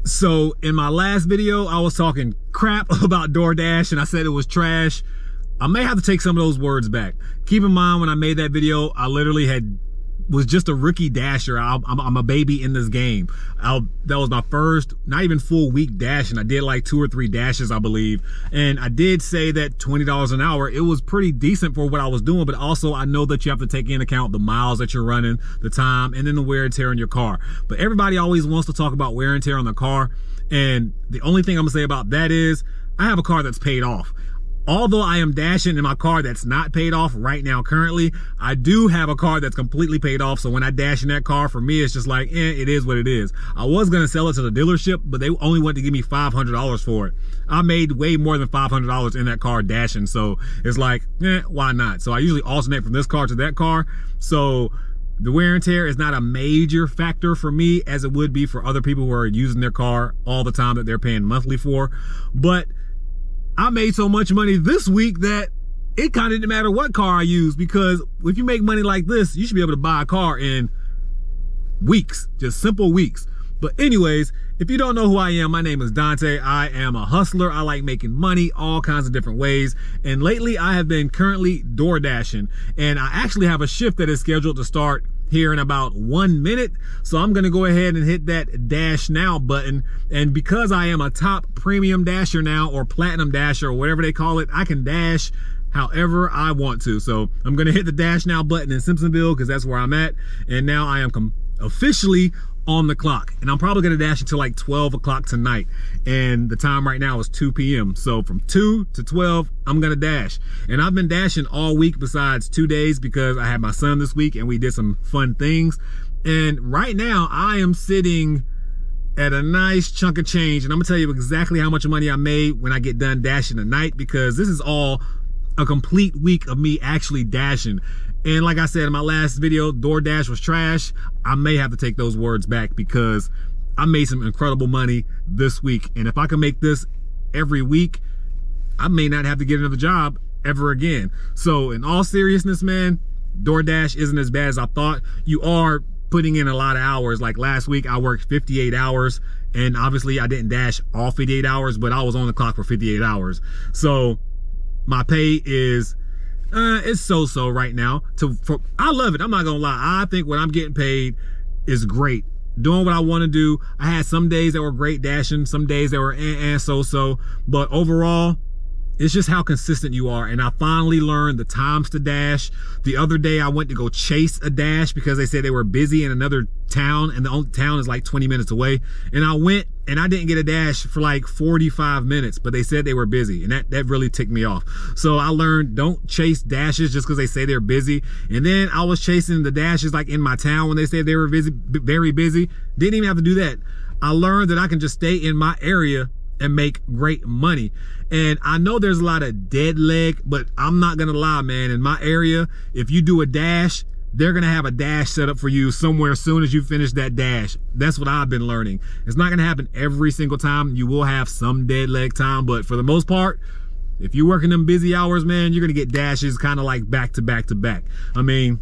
So in my last video, I was talking crap about DoorDash and I said it was trash. I may have to take some of those words back. Keep in mind, when I made that video, I literally was just a rookie dasher. I'm a baby in this game. That was my first, not even full week dash, and I did like 2 or 3 dashes, I believe. And I did say that $20 an hour, it was pretty decent for what I was doing, but also I know that you have to take into account the miles that you're running, the time, and then the wear and tear on your car. But everybody always wants to talk about wear and tear on the car, and the only thing I'm gonna say about that is I have a car that's paid off. Although I am dashing in my car that's not paid off right now currently, I do have a car that's completely paid off. So when I dash in that car, for me, it's just like, it is what it is. I was going to sell it to the dealership, but they only wanted to give me $500 for it. I made way more than $500 in that car dashing. So it's like, why not? So I usually alternate from this car to that car. So the wear and tear is not a major factor for me as it would be for other people who are using their car all the time that they're paying monthly for. But I made so much money this week that it kind of didn't matter what car I use, because if you make money like this, you should be able to buy a car in weeks, just simple weeks. But anyways, if you don't know who I am, my name is Dante. I am a hustler. I like making money all kinds of different ways. And lately I have been currently door dashing, and I actually have a shift that is scheduled to start here in about 1 minute. So I'm gonna go ahead and hit that dash now button. And because I am a top premium dasher now, or platinum dasher, or whatever they call it, I can dash however I want to. So I'm gonna hit the dash now button in Simpsonville because that's where I'm at. And now I am officially on the clock, and I'm probably gonna dash until like 12 o'clock tonight, and the time right now is 2 p.m. so from 2 to 12 I'm gonna dash. And I've been dashing all week besides 2 days because I had my son this week and we did some fun things. And right now I am sitting at a nice chunk of change, and I'm gonna tell you exactly how much money I made when I get done dashing tonight, because this is all a complete week of me actually dashing. And like I said in my last video, DoorDash was trash. I may have to take those words back because I made some incredible money this week. And if I can make this every week, I may not have to get another job ever again. So in all seriousness, man, DoorDash isn't as bad as I thought. You are putting in a lot of hours. Like last week, I worked 58 hours. And obviously I didn't dash all 58 hours, but I was on the clock for 58 hours. So my pay is, it's so-so right now. I love it. I'm not gonna lie. I think what I'm getting paid is great. Doing what I want to do. I had some days that were great dashing, some days that were so-so, but overall, it's just how consistent you are. And I finally learned the times to dash. The other day I went to go chase a dash because they said they were busy in another town, and the only town is like 20 minutes away. And I went and I didn't get a dash for like 45 minutes, but they said they were busy, and that really ticked me off. So I learned, don't chase dashes just because they say they're busy. And then I was chasing the dashes like in my town when they said they were busy, very busy. Didn't even have to do that. I learned that I can just stay in my area and make great money. And I know there's a lot of dead leg, but I'm not gonna lie, man. In my area, if you do a dash, they're gonna have a dash set up for you somewhere as soon as you finish that dash. That's what I've been learning. It's not gonna happen every single time. You will have some dead leg time, but for the most part, if you work in them busy hours, man, you're gonna get dashes kind of like back to back to back. I mean,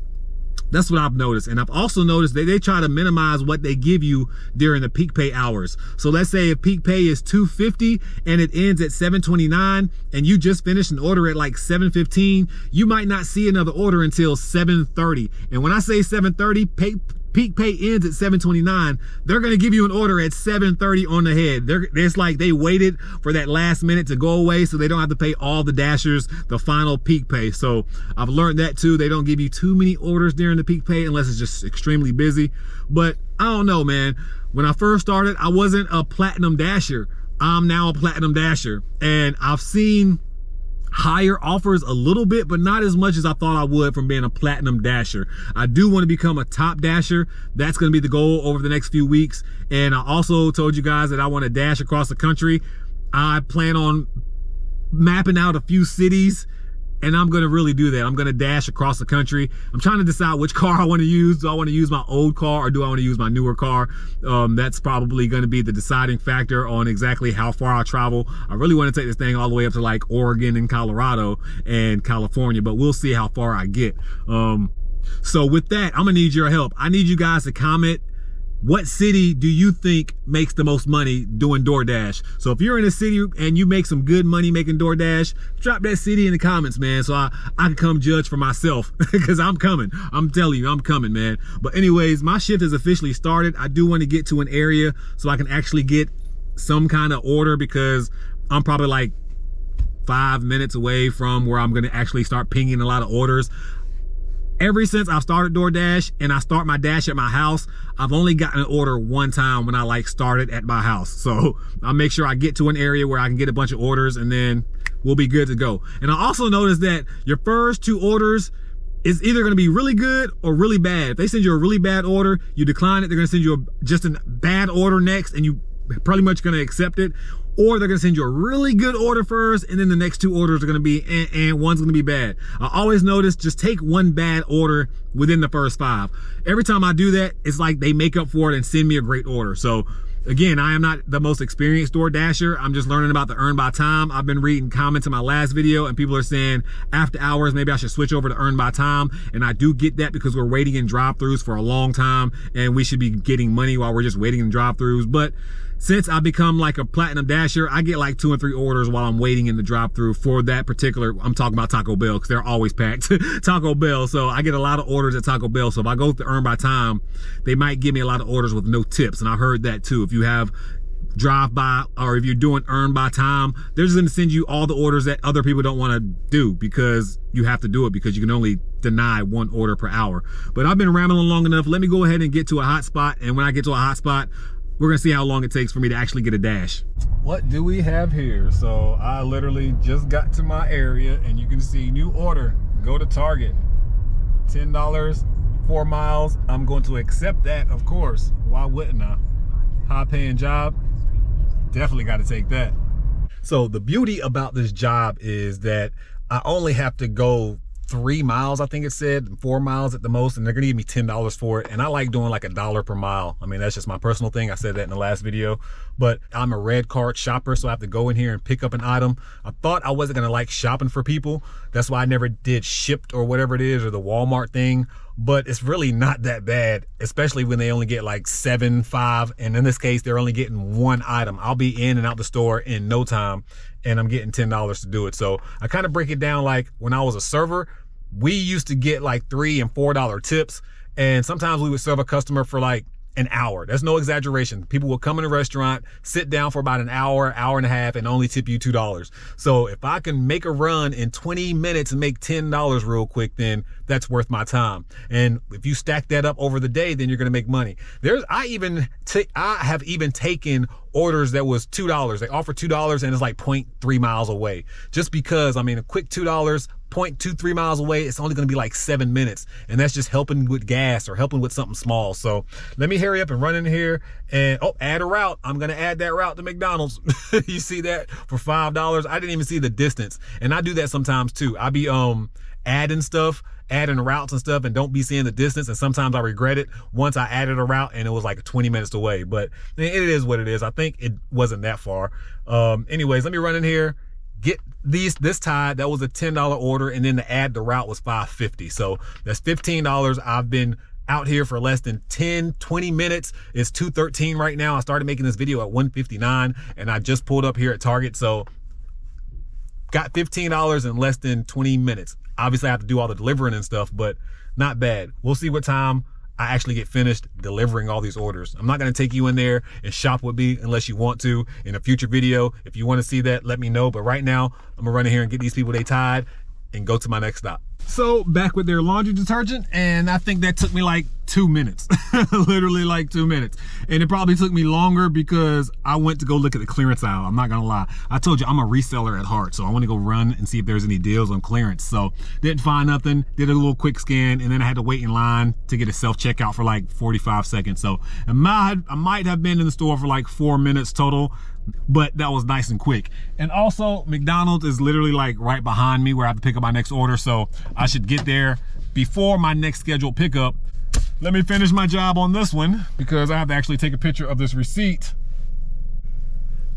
that's what I've noticed. And I've also noticed that they try to minimize what they give you during the peak pay hours. So let's say if peak pay is $250 and it ends at $729 and you just finished an order at like $715, you might not see another order until $730. And when I say $730, peak pay ends at $729, they're gonna give you an order at $730 on the head. It's like they waited for that last minute to go away so they don't have to pay all the dashers the final peak pay. So I've learned that too. They don't give you too many orders during the peak pay unless it's just extremely busy. But I don't know, man. When I first started, I wasn't a platinum dasher. I'm now a platinum dasher, and I've seen higher offers a little bit, but not as much as I thought I would from being a platinum dasher. I do want to become a top dasher. That's going to be the goal over the next few weeks. And I also told you guys that I want to dash across the country. I plan on mapping out a few cities, and I'm going to really do that. I'm going to dash across the country. I'm trying to decide which car I want to use. Do I want to use my old car, or do I want to use my newer car? That's probably going to be the deciding factor on exactly how far I travel. I really want to take this thing all the way up to like Oregon and Colorado and California, but we'll see how far I get. So with that, I'm gonna need your help. I need you guys to comment what city do you think makes the most money doing DoorDash? So if you're in a city and you make some good money making DoorDash, drop that city in the comments, man, so I can come judge for myself, because I'm coming. I'm telling you, I'm coming, man. But anyways, my shift has officially started. I do want to get to an area so I can actually get some kind of order, because I'm probably like 5 minutes away from where I'm going to actually start pinging a lot of orders. Ever since I've started DoorDash and I start my dash at my house, I've only gotten an order one time when I like started at my house. So I'll make sure I get to an area where I can get a bunch of orders, and then we'll be good to go. And I also noticed that your first 2 orders is either going to be really good or really bad. If they send you a really bad order, you decline it. They're going to send you just a bad order next, and you pretty much going to accept it. Or they're gonna send you a really good order first, and then the next 2 orders are gonna be and one's gonna be bad. I always notice, just take one bad order within the first 5. Every time I do that, it's like they make up for it and send me a great order. So again, I am not the most experienced DoorDasher. I'm just learning about the earn by time. I've been reading comments in my last video, and people are saying after hours, maybe I should switch over to earn by time. And I do get that, because we're waiting in drive-thrus for a long time, and we should be getting money while we're just waiting in drive-thrus. But since I become like a platinum dasher, I get like 2 or 3 orders while I'm waiting in the drive-thru for that particular, I'm talking about Taco Bell, because they're always packed. Taco Bell. So I get a lot of orders at Taco Bell. So if I go to earn by time, they might give me a lot of orders with no tips. And I've heard that too. If you have drive by, or if you're doing earn by time, they're just going to send you all the orders that other people don't want to do, because you have to do it, because you can only deny 1 order per hour. But I've been rambling long enough. Let me go ahead and get to a hot spot. And when I get to a hot spot, we're gonna see how long it takes for me to actually get a dash. What do we have here? So I literally just got to my area, and you can see new order, go to Target, $10, 4 miles. I'm going to accept that, of course. Why wouldn't I? High paying job, definitely got to take that. So the beauty about this job is that I only have to go 3 miles, I think it said, 4 miles at the most, and they're gonna give me $10 for it. And I like doing like $1 per mile. I mean, that's just my personal thing. I said that in the last video, but I'm a red card shopper, so I have to go in here and pick up an item. I thought I wasn't gonna like shopping for people. That's why I never did Shipped or whatever it is, or the Walmart thing. But it's really not that bad, especially when they only get like 7, 5, and in this case, they're only getting 1 item. I'll be in and out the store in no time, and I'm getting $10 to do it. So I kind of break it down like when I was a server, we used to get like $3 and $4 tips, and sometimes we would serve a customer for like an hour. That's no exaggeration. People will come in a restaurant, sit down for about an hour, hour and a half, and only tip you $2. So if I can make a run in 20 minutes and make $10 real quick, then that's worth my time. And if you stack that up over the day, then you're gonna make money. I have even taken orders that was $2. They offer $2 and it's like 0.3 miles away. Just because, I mean, a quick $2, 0.23 miles away, it's only gonna be like 7 minutes. And that's just helping with gas or helping with something small. So let me hurry up and run in here and, oh, add a route. I'm gonna add that route to McDonald's. You see that for $5? I didn't even see the distance. And I do that sometimes too. I be adding routes and stuff and don't be seeing the distance, and sometimes I regret it. Once I added a route and it was like 20 minutes away, but it is what it is. I think it wasn't that far. Anyways, let me run in here, get this tied. That was a $10 order, and then to add the route was $5.50. So that's $15. I've been out here for less than 10-20 minutes. It's 2:13 right now. I started making this video at 1:59, and I just pulled up here at Target. So got $15 in less than 20 minutes. Obviously I have to do all the delivering and stuff, but not bad. We'll see what time I actually get finished delivering all these orders. I'm not gonna take you in there and shop with me unless you want to in a future video. If you wanna see that, let me know. But right now, I'm gonna run in here and get these people they tied and go to my next stop. So back with their laundry detergent, and I think that took me like 2 minutes. Literally like 2 minutes. And it probably took me longer because I went to go look at the clearance aisle. I'm not gonna lie. I told you I'm a reseller at heart, so I want to go run and see if there's any deals on clearance. So didn't find nothing, did a little quick scan, and then I had to wait in line to get a self-checkout for like 45 seconds. So I might have been in the store for like 4 minutes total, but that was nice and quick. And also McDonald's is literally like right behind me where I have to pick up my next order, so I should get there before my next scheduled pickup. Let me finish my job on this one because I have to actually take a picture of this receipt.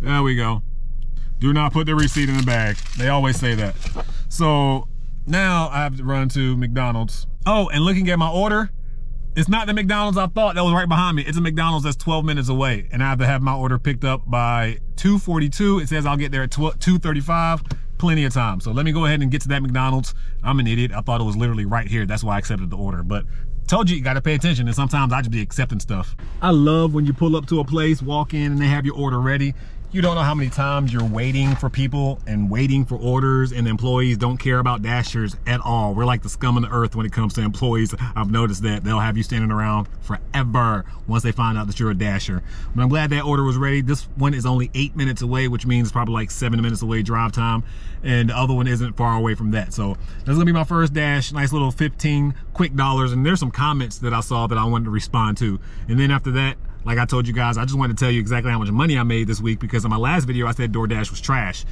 There we go. Do not put the receipt in the bag. They always say that. So now I have to run to McDonald's. Oh, and looking at my order, It's not the McDonald's I thought that was right behind me. It's a McDonald's that's 12 minutes away, and I have to have my order picked up by 2:42. It says I'll get there at 2:35. Plenty of time. So let me go ahead and get to that McDonald's. I'm an idiot. I thought it was literally right here. That's why I accepted the order. But told you gotta pay attention, and sometimes I just be accepting stuff. I love when you pull up to a place, walk in, and they have your order ready. You don't know how many times you're waiting for people and waiting for orders, and employees don't care about Dashers at all. We're like the scum of the earth when it comes to employees. I've noticed that they'll have you standing around forever once they find out that you're a Dasher. But I'm glad that order was ready. This one is only 8 minutes away, which means probably like 7 minutes away drive time, and the other one isn't far away from that. So that's gonna be my first Dash. Nice little 15 quick dollars, and there's some comments that I saw that I wanted to respond to. And then after that, like I told you guys, I just wanted to tell you exactly how much money I made this week, because in my last video I said DoorDash was trash.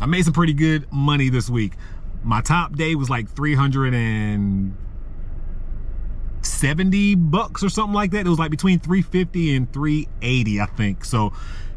I made some pretty good money this week. My top day was like 370 bucks or something like that. It was like between 350 and 380, I think. So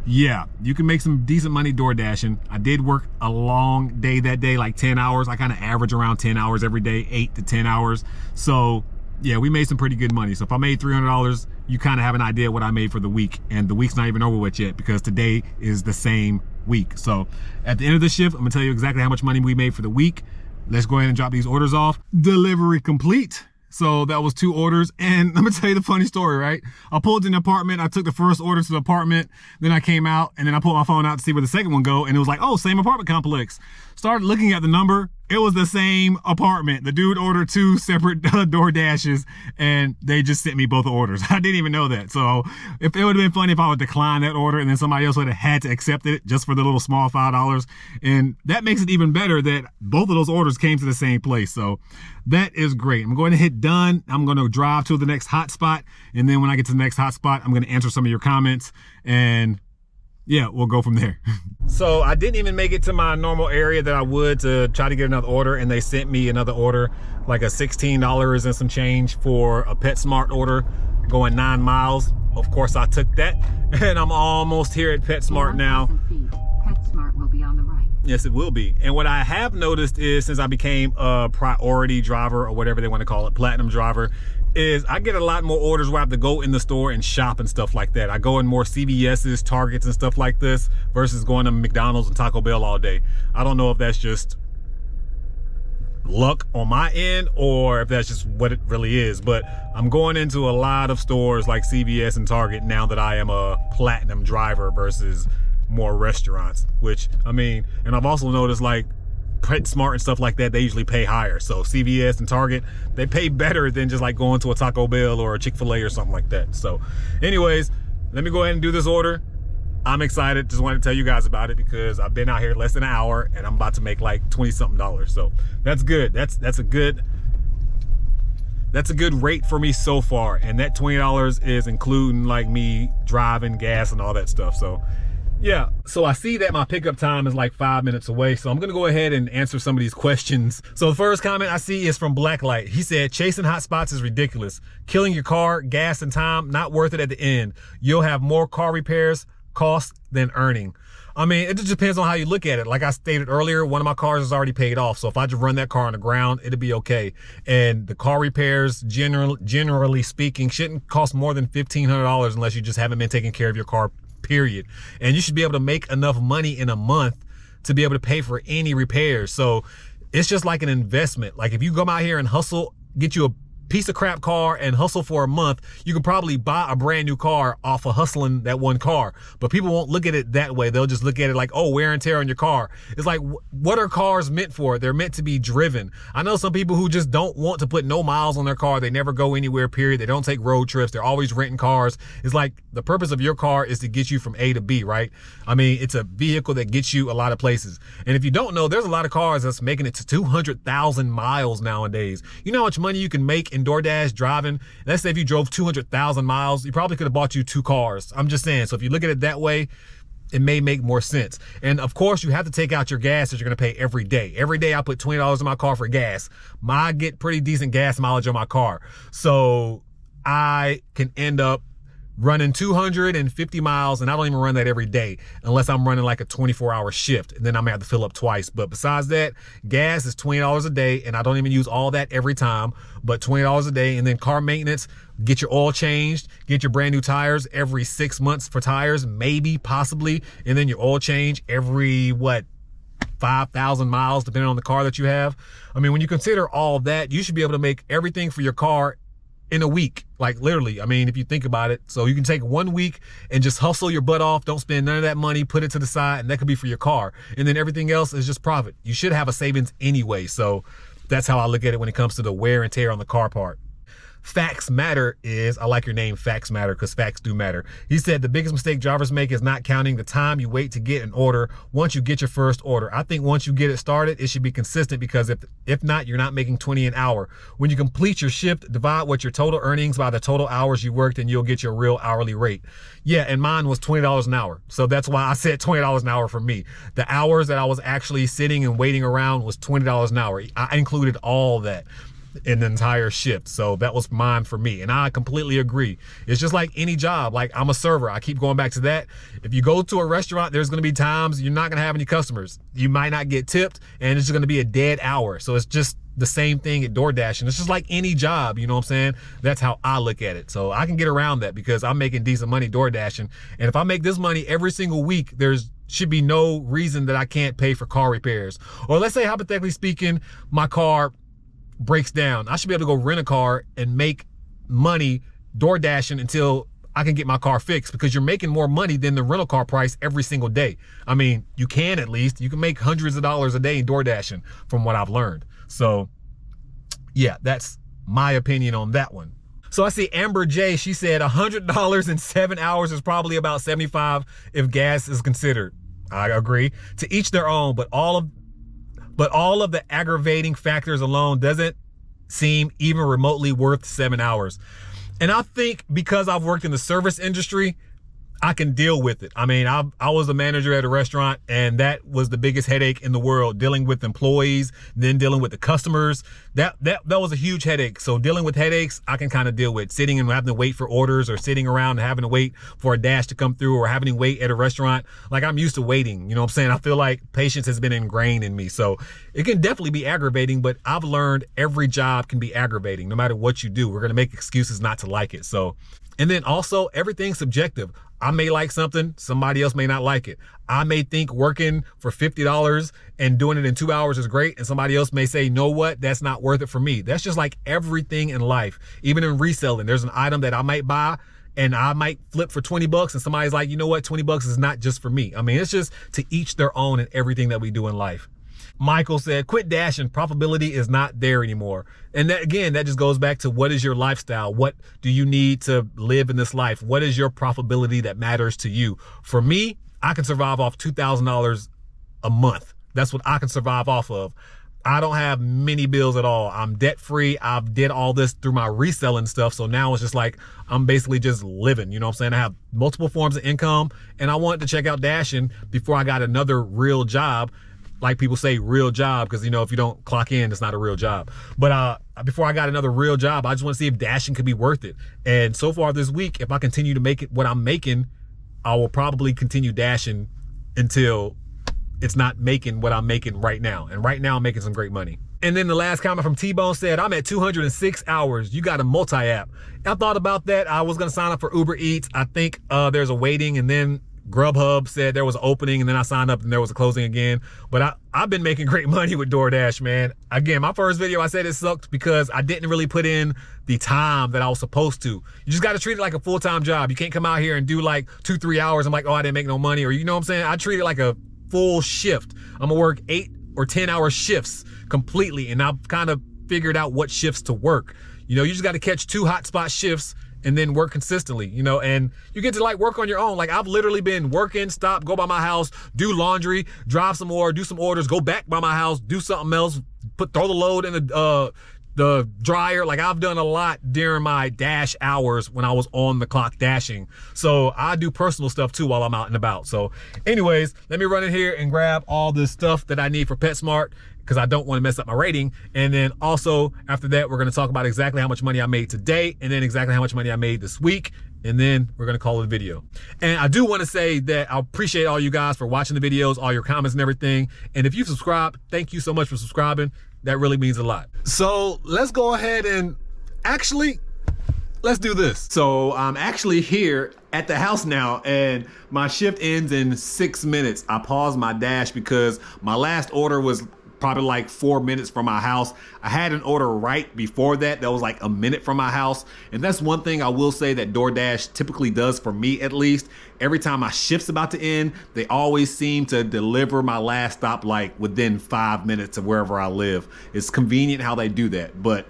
yeah, you can make some decent money door dashing. I did work a long day that day, like 10 hours. I kind of average around 10 hours every day, 8 to 10 hours. So yeah, we made some pretty good money. So if I made $300, you kind of have an idea what I made for the week. And the week's not even over with yet, because today is the same week. So at the end of the shift, I'm gonna tell you exactly how much money we made for the week. Let's go ahead and drop these orders off. Delivery complete. So that was 2 orders. And let me tell you the funny story, right? I pulled in the apartment. I took the first order to the apartment. Then I came out, and then I pulled my phone out to see where the second one go. And it was like, oh, same apartment complex. Started looking at the number. It was the same apartment. The dude ordered 2 separate door dashes, and they just sent me both orders. I didn't even know that. So if it would have been funny if I would decline that order, and then somebody else would have had to accept it just for the little small $5. And that makes it even better that both of those orders came to the same place. So that is great. I'm going to hit done. I'm going to drive to the next hotspot. And then when I get to the next hotspot, I'm going to answer some of your comments, and yeah, we'll go from there. So I didn't even make it to my normal area that I would to try to get another order, and they sent me another order, like a $16 and some change for a PetSmart order going 9 miles. Of course, I took that, and I'm almost here at PetSmart now. PetSmart will be on the right. Yes, it will be. And what I have noticed is, since I became a priority driver, or whatever they want to call it, platinum driver, is I get a lot more orders where I have to go in the store and shop and stuff like that. I go in more CVS's, Targets and stuff like this, versus going to McDonald's and Taco Bell all day. I don't know if that's just luck on my end, or if that's just what it really is, but I'm going into a lot of stores like CVS and Target now that I am a platinum driver versus more restaurants, which, I mean, and I've also noticed like PetSmart and stuff like that, they usually pay higher. So CVS and Target, they pay better than just like going to a Taco Bell or a Chick-fil-A or something like that. So anyways, let me go ahead and do this order. I'm excited. Just wanted to tell you guys about it, because I've been out here less than an hour, and I'm about to make like 20-something. So that's good. That's a good rate for me so far. And that $20 is including like me driving, gas, and all that stuff. So yeah, so I see that my pickup time is like 5 minutes away, so I'm gonna go ahead and answer some of these questions. So the first comment I see is from Blacklight. He said, chasing hot spots is ridiculous. Killing your car, gas, and time, not worth it at the end. You'll have more car repairs costs than earning. I mean, it just depends on how you look at it. Like I stated earlier, one of my cars is already paid off, so if I just run that car on the ground, it'll be okay. And the car repairs, generally speaking, shouldn't cost more than $1,500 unless you just haven't been taking care of your car, period. And you should be able to make enough money in a month to be able to pay for any repairs. So it's just like an investment. Like if you come out here and hustle, get you a piece of crap car and hustle for a month, you can probably buy a brand new car off of hustling that one car. But people won't look at it that way. They'll just look at it like, oh, wear and tear on your car. It's like, what are cars meant for? They're meant to be driven. I know some people who just don't want to put no miles on their car. They never go anywhere, period. They don't take road trips. They're always renting cars. It's like the purpose of your car is to get you from A to B, right? I mean, it's a vehicle that gets you a lot of places. And if you don't know, there's a lot of cars that's making it to 200,000 miles nowadays. You know how much money you can make in DoorDash driving? Let's say if you drove 200,000 miles, you probably could have bought you 2 cars. I'm just saying. So if you look at it that way, it may make more sense. And of course, you have to take out your gas that you're going to pay every day. Every day I put $20 in my car for gas. I get pretty decent gas mileage on my car. So I can end up running 250 miles, and I don't even run that every day unless I'm running like a 24-hour shift, and then I may have to fill up twice. But besides that, gas is $20 a day, and I don't even use all that every time, but $20 a day. And then car maintenance, get your oil changed, get your brand new tires every 6 months for tires, maybe, possibly, and then your oil change every, 5,000 miles, depending on the car that you have. I mean, when you consider all that, you should be able to make everything for your car in a week, like literally. I mean, if you think about it, so you can take 1 week and just hustle your butt off, don't spend none of that money, put it to the side, and that could be for your car. And then everything else is just profit. You should have a savings anyway. So that's how I look at it when it comes to the wear and tear on the car part. Facts Matter is, I like your name, Facts Matter, because facts do matter. He said the biggest mistake drivers make is not counting the time you wait to get an order once you get your first order. I think once you get it started, it should be consistent, because if not, you're not making 20 an hour. When you complete your shift, divide what your total earnings by the total hours you worked, and you'll get your real hourly rate. Yeah, and mine was $20 an hour. So that's why I said $20 an hour for me. The hours that I was actually sitting and waiting around was $20 an hour. I included all that in the entire shift. So that was mine for me. And I completely agree. It's just like any job. Like, I'm a server. I keep going back to that. If you go to a restaurant, there's going to be times you're not going to have any customers. You might not get tipped, and it's just going to be a dead hour. So it's just the same thing at DoorDash. And it's just like any job, you know what I'm saying? That's how I look at it. So I can get around that because I'm making decent money DoorDashing. And if I make this money every single week, should be no reason that I can't pay for car repairs. Or let's say, hypothetically speaking, my car breaks down. I should be able to go rent a car and make money DoorDashing until I can get my car fixed, because you're making more money than the rental car price every single day. I mean, you can at least. You can make hundreds of dollars a day in DoorDashing from what I've learned. So yeah, that's my opinion on that one. So I see Amber J, she said $100 in 7 hours is probably about 75 if gas is considered. I agree. To each their own, but all of the aggravating factors alone doesn't seem even remotely worth 7 hours. And I think because I've worked in the service industry, I can deal with it. I mean, I was a manager at a restaurant, and that was the biggest headache in the world, dealing with employees, then dealing with the customers. That was a huge headache. So dealing with headaches, I can kind of deal with. Sitting and having to wait for orders, or sitting around and having to wait for a dash to come through, or having to wait at a restaurant. Like, I'm used to waiting, you know what I'm saying? I feel like patience has been ingrained in me. So it can definitely be aggravating, but I've learned every job can be aggravating no matter what you do. We're going to make excuses not to like it. So, and then also, everything's subjective. I may like something, somebody else may not like it. I may think working for $50 and doing it in 2 hours is great, and somebody else may say, you know what, that's not worth it for me. That's just like everything in life. Even in reselling, there's an item that I might buy and I might flip for 20 bucks, and somebody's like, you know what, 20 bucks is not just for me. I mean, it's just to each their own in everything that we do in life. Michael said, quit dashing. Profitability is not there anymore. And that, again, that just goes back to, what is your lifestyle? What do you need to live in this life? What is your profitability that matters to you? For me, I can survive off $2,000 a month. That's what I can survive off of. I don't have many bills at all. I'm debt free. I've did all this through my reselling stuff. So now it's just like, I'm basically just living, you know what I'm saying? I have multiple forms of income, and I wanted to check out dashing before I got another real job. Like people say, real job, because, you know, if you don't clock in, it's not a real job. But before I got another real job, I just want to see if dashing could be worth it. And so far this week, if I continue to make it what I'm making, I will probably continue dashing until it's not making what I'm making right now. And right now, I'm making some great money. And then the last comment from T-Bone said, I'm at 206 hours. You got a multi-app. I thought about that. I was going to sign up for Uber Eats. I think there's a waiting, and then Grubhub said there was an opening, and then I signed up and there was a closing again. But I've been making great money with DoorDash, man. Again, my first video, I said it sucked because I didn't really put in the time that I was supposed to. You just got to treat it like a full-time job. You can't come out here and do like 2-3 hours. I'm like, oh, I didn't make no money. Or, you know what I'm saying? I treat it like a full shift. I'm gonna work 8 or 10 hour shifts completely. And I've kind of figured out what shifts to work. You know, you just got to catch 2 hotspot shifts and then work consistently, you know, and you get to like work on your own. Like, I've literally been working, stop, go by my house, do laundry, drive some more, do some orders, go back by my house, do something else, throw the load in the dryer. Like, I've done a lot during my dash hours when I was on the clock dashing. So I do personal stuff too while I'm out and about. So anyways, let me run in here and grab all the stuff that I need for PetSmart, because I don't want to mess up my rating. And then also after that, we're going to talk about exactly how much money I made today, and then exactly how much money I made this week. and then we're gonna call it a video. And I do want to say that I appreciate all you guys for watching the videos, all your comments and everything. And if you subscribe, thank you so much for subscribing. That really means a lot. So let's go ahead and actually, let's do this. So I'm actually here at the house now, and my shift ends in 6 minutes. I paused my dash because my last order was probably like 4 minutes from my house. I had an order right before that was like a minute from my house. And that's one thing I will say that DoorDash typically does, for me at least. Every time my shift's about to end, they always seem to deliver my last stop like within 5 minutes of wherever I live. It's convenient how they do that, but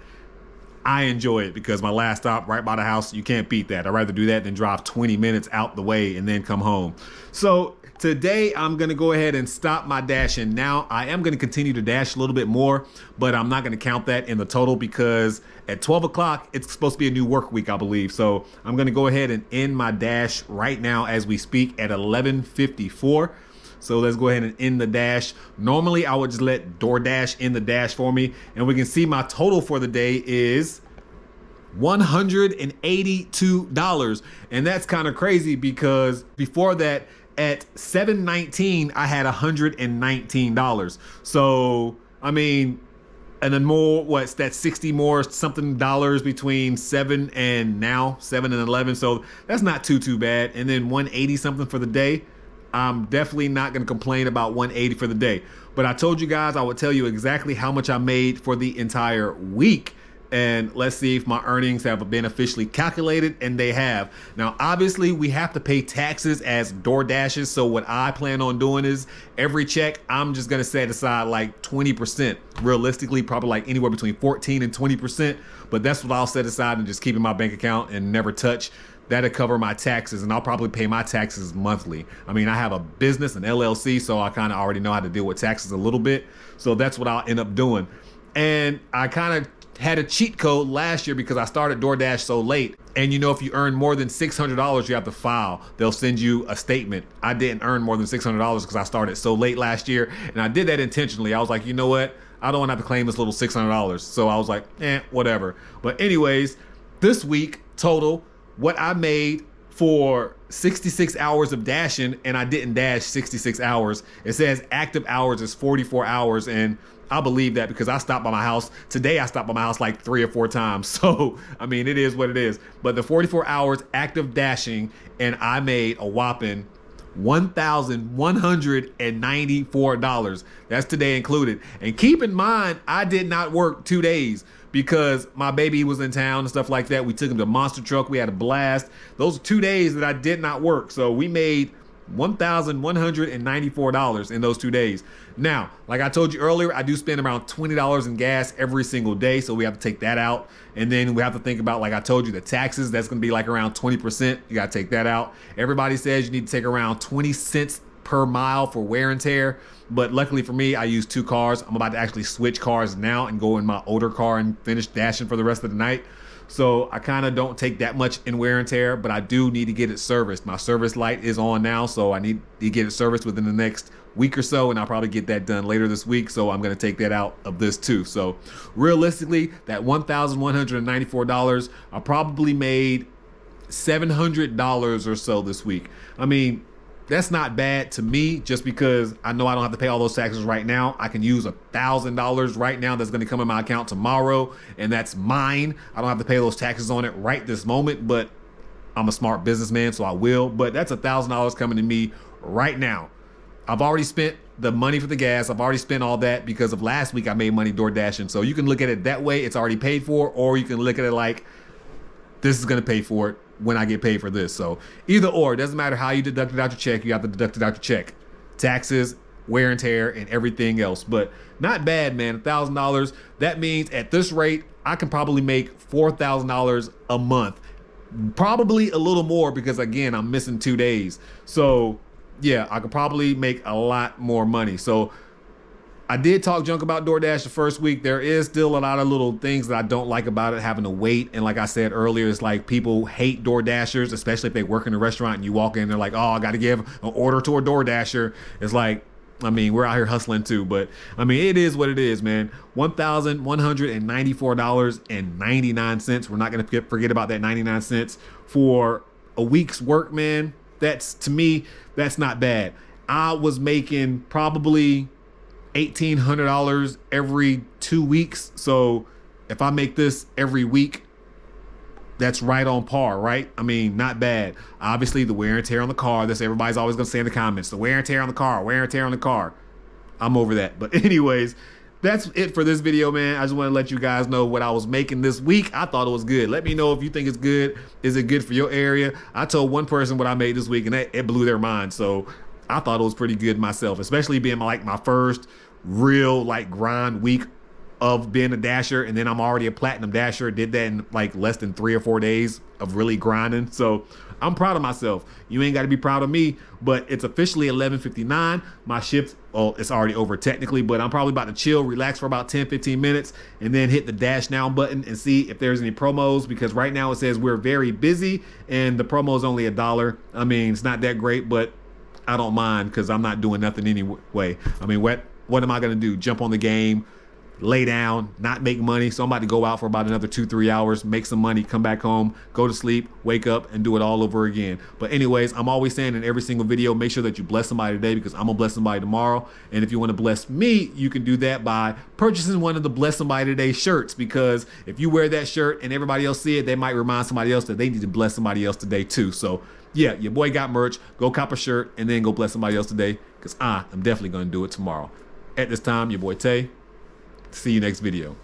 I enjoy it because my last stop right by the house, you can't beat that. I'd rather do that than drive 20 minutes out the way and then come home. So today I'm gonna go ahead and stop my dashing now. I am gonna continue to dash a little bit more, but I'm not gonna count that in the total because at 12 o'clock, it's supposed to be a new work week, I believe. So I'm gonna go ahead and end my dash right now as we speak at 11:54. So let's go ahead and end the dash. Normally I would just let DoorDash end the dash for me, and we can see my total for the day is $182. And that's kind of crazy because before that at 7:19 I had $119. So I mean, and then more, what's that, 60 more something dollars between 7 and now 7 and 11. So that's not too bad. And then 180 something for the day. I'm definitely not going to complain about 180 for the day, but I told you guys I would tell you exactly how much I made for the entire week. And let's see if my earnings have been officially calculated, and they have. Now, obviously we have to pay taxes as DoorDashers. So what I plan on doing is every check, I'm just going to set aside like 20%, realistically, probably like anywhere between 14 and 20. But that's what I'll set aside and just keep in my bank account and never touch. That'll cover my taxes, and I'll probably pay my taxes monthly. I mean, I have a business, an LLC, so I kind of already know how to deal with taxes a little bit. So that's what I'll end up doing. And I kind of had a cheat code last year because I started DoorDash so late. And you know, if you earn more than $600, you have to file. They'll send you a statement. I didn't earn more than $600 because I started so late last year. And I did that intentionally. I was like, you know what? I don't want to have to claim this little $600. So I was like, whatever. But anyways, this week total, what I made for 66 hours of dashing, and I didn't dash 66 hours. It says active hours is 44 hours, and I believe that because I stopped by my house. Today I stopped by my house like 3 or 4 times. So, I mean, it is what it is. But the 44 hours active dashing, and I made a whopping $1,194. That's today included. And keep in mind, I did not work 2 days because my baby was in town and stuff like that. We took him to Monster Truck. We had a blast. Those are 2 days that I did not work. So we made $1,194 in those 2 days. Now, like I told you earlier, I do spend around $20 in gas every single day. So we have to take that out. And then we have to think about, like I told you, the taxes. That's going to be like around 20%. You got to take that out. Everybody says you need to take around 20 cents per mile for wear and tear. But luckily for me, I use 2 cars. I'm about to actually switch cars now and go in my older car and finish dashing for the rest of the night. So I kind of don't take that much in wear and tear, but I do need to get it serviced. My service light is on now, so I need to get it serviced within the next week or so, and I'll probably get that done later this week. So I'm going to take that out of this too. So realistically, that $1,194, I probably made $700 or so this week. I mean, that's not bad to me, just because I know I don't have to pay all those taxes right now. I can use $1,000 right now that's going to come in my account tomorrow, and that's mine. I don't have to pay those taxes on it right this moment, but I'm a smart businessman, so I will. But that's $1,000 coming to me right now. I've already spent the money for the gas. I've already spent all that because of last week I made money door dashing. So you can look at it that way. It's already paid for, or you can look at it like this is going to pay for it when I get paid for this. So either or, it doesn't matter how you deduct it out your check. You have to deduct it out your check. Taxes, wear and tear, and everything else. But not bad, man. $1,000. That means at this rate, I can probably make $4,000 a month. Probably a little more because, again, I'm missing 2 days. So yeah, I could probably make a lot more money. So I did talk junk about DoorDash the first week. There is still a lot of little things that I don't like about it, having to wait. And like I said earlier, it's like people hate DoorDashers, especially if they work in a restaurant and you walk in, they're like, oh, I got to give an order to a DoorDasher. It's like, I mean, we're out here hustling too, but I mean, it is what it is, man. $1,194.99. We're not going to forget about that 99 cents for a week's work, man, that's, to me, that's not bad. I was making probably $1,800 every 2 weeks. So if I make this every week, that's right on par, right? I mean, not bad. Obviously, the wear and tear on the car. That's everybody's always going to say in the comments. The wear and tear on the car, wear and tear on the car. I'm over that. But anyways, that's it for this video, man. I just want to let you guys know what I was making this week. I thought it was good. Let me know if you think it's good. Is it good for your area? I told one person what I made this week, and it blew their mind. So I thought it was pretty good myself, especially being like my first real like grind week of being a dasher, and then I'm already a platinum dasher. Did that in like less than 3 or 4 days of really grinding. So I'm proud of myself. You ain't got to be proud of me, but it's officially 11:59. My shift, well, it's already over technically, but I'm probably about to chill, relax for about 10-15 minutes, and then hit the dash now button and see if there's any promos, because right now it says we're very busy and the promo is only $1. I mean, it's not that great, but I don't mind because I'm not doing nothing anyway. I mean, what am I going to do? Jump on the game, lay down, not make money? So I'm about to go out for about another 2-3 hours, make some money, come back home, go to sleep, wake up, and do it all over again. But anyways, I'm always saying in every single video, make sure that you bless somebody today, because I'm gonna bless somebody tomorrow. And if you want to bless me, you can do that by purchasing one of the Bless Somebody Today shirts, because if you wear that shirt and everybody else see it, they might remind somebody else that they need to bless somebody else today too. So yeah, your boy got merch. Go cop a shirt and then go bless somebody else today, because I am definitely gonna do it tomorrow. At this time, your boy Tay. See you next video.